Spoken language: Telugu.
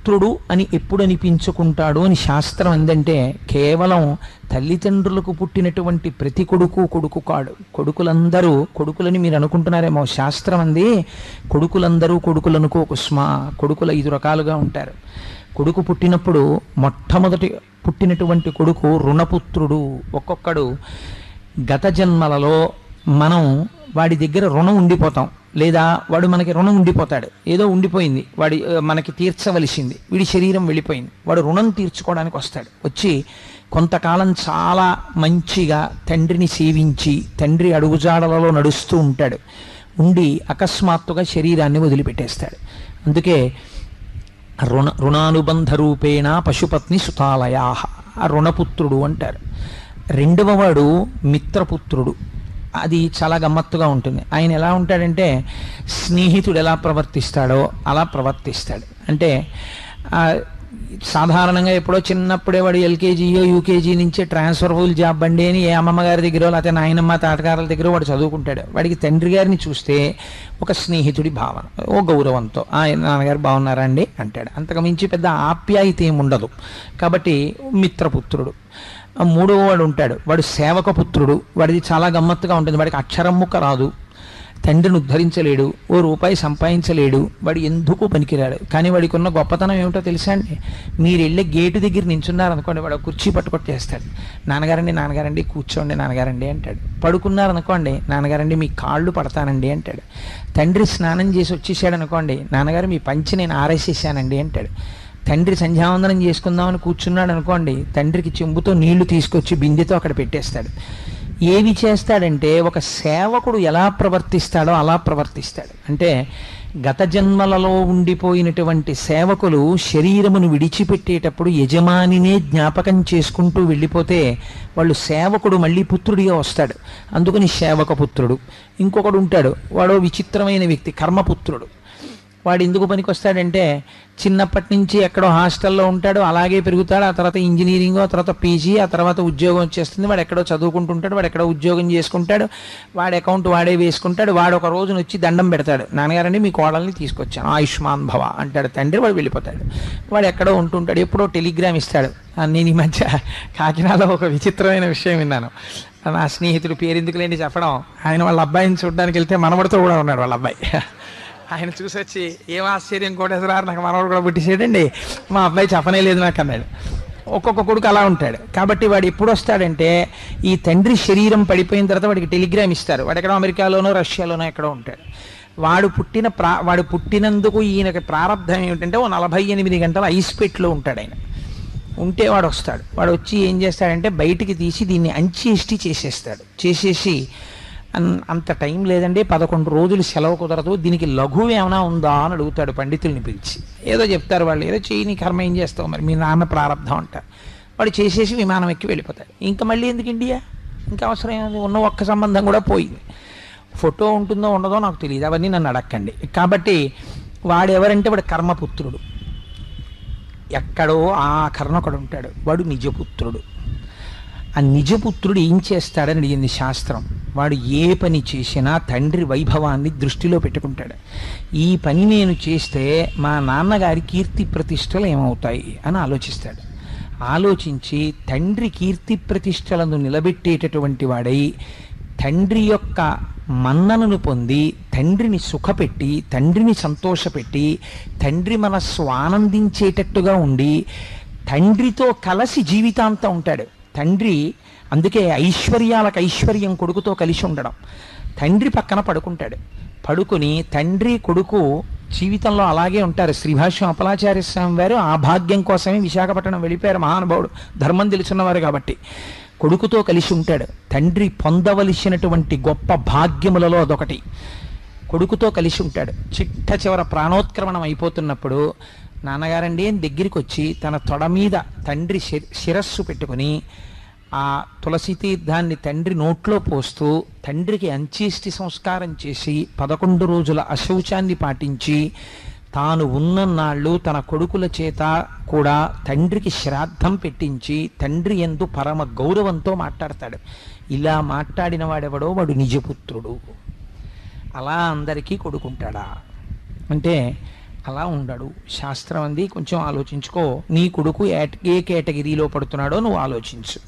పుత్రుడు అని ఎప్పుడు అనిపించుకుంటాడు అని శాస్త్రం ఏందంటే, కేవలం తల్లిదండ్రులకు పుట్టినటువంటి ప్రతి కొడుకు కాడు. కొడుకులందరూ కొడుకులని మీరు అనుకుంటున్నారేమో, శాస్త్రం అంది కొడుకులందరూ కొడుకులనుకో కుస్మా. కొడుకులు 5 రకాలుగా ఉంటారు. కొడుకు పుట్టినప్పుడు మొట్టమొదటి పుట్టినటువంటి కొడుకు రుణపుత్రుడు. ఒక్కొక్కడు గత జన్మలలో మనం వాడి దగ్గర రుణం ఉండిపోతాం, లేదా వాడు మనకి రుణం ఉండిపోతాడు. ఏదో ఉండిపోయింది, వాడి మనకి తీర్చవలసింది, వీడి శరీరం వెళ్ళిపోయింది, వాడు రుణం తీర్చుకోవడానికి వస్తాడు. వచ్చి కొంతకాలం చాలా మంచిగా తండ్రిని సేవించి తండ్రి అడుగుజాడలలో నడుస్తూ ఉంటాడు. ఉండి అకస్మాత్తుగా శరీరాన్ని వదిలిపెట్టేస్తాడు. అందుకే రుణానుబంధ రూపేణ పశుపత్ని సుతాలయా, ఆ రుణపుత్రుడు అంటారు. రెండవ వాడు మిత్రపుత్రుడు. అది చాలా గమ్మత్తుగా ఉంటుంది. ఆయన ఎలా ఉంటాడంటే, స్నేహితుడు ఎలా ప్రవర్తిస్తాడో అలా ప్రవర్తిస్తాడు. అంటే సాధారణంగా ఎప్పుడో చిన్నప్పుడే వాడు ఎల్కేజీయో యూకేజీ నుంచే ట్రాన్స్ఫర్బుల్ జాబ్ అండి అని ఏ అమ్మమ్మ దగ్గర లేకపోతే నాయనమ్మ తాతగారుల దగ్గర వాడు చదువుకుంటాడు. వాడికి తండ్రి గారిని చూస్తే ఒక స్నేహితుడి భావన, ఓ గౌరవంతో నాన్నగారు బాగున్నారా అండి అంటాడు. అంతకుమించి పెద్ద ఆప్యాయత ఏమి ఉండదు. కాబట్టి మిత్రపుత్రుడు. మూడవ వాడు ఉంటాడు, వాడు సేవకపుత్రుడు. వాడిది చాలా గమ్మత్తుగా ఉంటుంది. వాడికి అక్షరం ముక్క రాదు, తండ్రిని ఉద్ధరించలేడు, ఓ రూపాయి సంపాదించలేడు, వాడు ఎందుకు పనికిరాడు. కానీ వాడికి ఉన్న గొప్పతనం ఏమిటో తెలుసా అండి? మీరు వెళ్ళే గేటు దగ్గర నించున్నారనుకోండి, వాడు కుర్చీ పట్టుకొట్టేస్తాడు. నాన్నగారండి కూర్చోండి నాన్నగారండి అంటాడు. పడుకున్నారనుకోండి, నాన్నగారండి మీ కాళ్ళు పడతానండి అంటాడు. తండ్రి స్నానం చేసి వచ్చేసాడు అనుకోండి, నాన్నగారు మీ పంచి నేను ఆరేసేసానండి అంటాడు. తండ్రి సంధ్యావందనం చేసుకుందామని కూర్చున్నాడు అనుకోండి, తండ్రికి చెంబుతో నీళ్లు తీసుకొచ్చి బిందెతో అక్కడ పెట్టేస్తాడు. ఏమి చేస్తాడంటే, ఒక సేవకుడు ఎలా ప్రవర్తిస్తాడో అలా ప్రవర్తిస్తాడు. అంటే గత జన్మలలో ఉండిపోయినటువంటి సేవకులు శరీరమును విడిచిపెట్టేటప్పుడు యజమానినే జ్ఞాపకం చేసుకుంటూ వెళ్ళిపోతే వాళ్ళు సేవకుడు మళ్ళీ పుత్రుడిగా వస్తాడు. అందుకని సేవకపుత్రుడు. ఇంకొకడు ఉంటాడు, వాడో విచిత్రమైన వ్యక్తి, కర్మపుత్రుడు. వాడు ఎందుకు పనికి వస్తాడంటే, చిన్నప్పటి నుంచి ఎక్కడో హాస్టల్లో ఉంటాడు, అలాగే పెరుగుతాడు. ఆ తర్వాత ఇంజనీరింగ్, ఆ తర్వాత పీజీ, ఆ తర్వాత ఉద్యోగం వచ్చేస్తుంది. వాడు ఎక్కడో చదువుకుంటుంటాడు, వాడు ఎక్కడో ఉద్యోగం చేసుకుంటాడు, వాడి అకౌంట్ వాడే వేసుకుంటాడు. వాడు ఒక రోజున వచ్చి దండం పెడతాడు, నాన్నగారండి మీ కోడల్ని తీసుకొచ్చాను ఆయుష్మాన్ భవ అంటాడు తండ్రి. వాడు వెళ్ళిపోతాడు. వాడు ఎక్కడో ఉంటుంటాడు, ఎప్పుడో టెలిగ్రామ్ ఇస్తాడు. నేను ఈ మధ్య కాకినాడలో ఒక విచిత్రమైన విషయం విన్నాను. నా స్నేహితుడు పేరు ఎందుకు లేని చెప్పడం, ఆయన వాళ్ళ అబ్బాయిని చూడడానికి వెళ్తే మనవడితో కూడా ఉన్నాడు వాళ్ళ అబ్బాయి. ఆయన చూసి వచ్చి, ఏం ఆశ్చర్యం కోటేశ్వరారు, నాకు మనవాడు కూడా పుట్టిసేయండి, మా అబ్బాయి చెప్పనే లేదు నాకు అన్నాడు. ఒక్కొక్క కొడుకు అలా ఉంటాడు. కాబట్టి వాడు ఎప్పుడు వస్తాడంటే, ఈ తండ్రి శరీరం పడిపోయిన తర్వాత వాడికి టెలిగ్రామ్ ఇస్తారు. వాడు ఎక్కడో అమెరికాలోనో రష్యాలోనో ఎక్కడో ఉంటాడు. వాడు పుట్టినందుకు ఈయనకి ప్రారంధం ఏమిటంటే, ఓ 48 గంటల ఐస్ పెట్లో ఉంటాడు ఆయన. ఉంటే వాడు వస్తాడు. వాడు వచ్చి ఏం చేస్తాడంటే, బయటికి తీసి దీన్ని అంచేష్టి చేసేస్తాడు. చేసేసి, అంత టైం లేదండి, 11 రోజులు సెలవు కుదరదు, దీనికి లఘువు ఏమైనా ఉందా అని అడుగుతాడు పండితుల్ని పిలిచి. ఏదో చెప్తారు వాళ్ళు, ఏదో చేయి నీ కర్మ ఏం చేస్తావు మరి, మీ నాన్న ప్రారంధం అంటారు. వాడు చేసేసి విమానం ఎక్కి వెళ్ళిపోతాడు. ఇంకా మళ్ళీ ఎందుకు ఇండియా, ఇంకా అవసరం ఏమైంది, ఉన్న ఒక్క సంబంధం కూడా పోయింది. ఫోటో ఉంటుందో ఉండదో నాకు తెలియదు, అవన్నీ నన్ను అడక్కండి. కాబట్టి వాడెవరంటే వాడు కర్మపుత్రుడు. ఎక్కడో ఆ కర్ణకుడు ఉంటాడు, వాడు నిజపుత్రుడు. ఆ నిజపుత్రుడు ఏం చేస్తాడని అడిగింది శాస్త్రం. వాడు ఏ పని చేసినా తండ్రి వైభవాన్ని దృష్టిలో పెట్టుకుంటాడు. ఈ పని నేను చేస్తే మా నాన్నగారి కీర్తి ప్రతిష్టలు ఏమవుతాయి అని ఆలోచిస్తాడు. ఆలోచించి తండ్రి కీర్తి ప్రతిష్టలను నిలబెట్టేటటువంటి వాడై, తండ్రి యొక్క మన్ననను పొంది, తండ్రిని సుఖపెట్టి, తండ్రిని సంతోషపెట్టి, తండ్రి మనస్సు ఆనందించేటట్టుగా ఉండి, తండ్రితో కలిసి జీవితాంతం ఉంటాడు. తండ్రి అందుకే ఐశ్వర్యాలకు ఐశ్వర్యం కొడుకుతో కలిసి ఉండడం. తండ్రి పక్కన పడుకుంటాడు. పడుకుని తండ్రి కొడుకు జీవితంలో అలాగే ఉంటారు. శ్రీభాష్యం అప్పలాచార్య స్వామి వారు ఆ భాగ్యం కోసమే విశాఖపట్నం వెళ్ళిపోయారు. మహానుభావుడు, ధర్మం తెలుసున్నవారు కాబట్టి. కొడుకుతో కలిసి ఉంటాడు. తండ్రి పొందవలసినటువంటి గొప్ప భాగ్యములలో అదొకటి. కొడుకుతో కలిసి ఉంటాడు. చిట్ట చివర ప్రాణోత్క్రమణం అయిపోతున్నప్పుడు, నాన్నగారండి అని దగ్గరికి వచ్చి తన తొడ మీద తండ్రి శిరస్సు పెట్టుకుని ఆ తులసి తీర్థాన్ని తండ్రి నోట్లో పోస్తూ తండ్రికి అంత్యేష్టి సంస్కారం చేసి 11 రోజుల అశౌచాన్ని పాటించి తాను ఉన్నన్నాళ్ళు తన కొడుకుల చేత కూడా తండ్రికి శ్రాద్ధం పెట్టించి తండ్రి యందు పరమ గౌరవంతో మాట్లాడతాడు. ఇలా మాట్లాడిన వాడెవడో వాడు నిజపుత్రుడు. అలా అందరికీ కొడుకుంటాడా అంటే అలా ఉండడు. శాస్త్రం అంది కొంచెం ఆలోచించుకో, నీ కొడుకు ఏ కేటగిరీలో పడుతున్నాడో నువ్వు ఆలోచించు.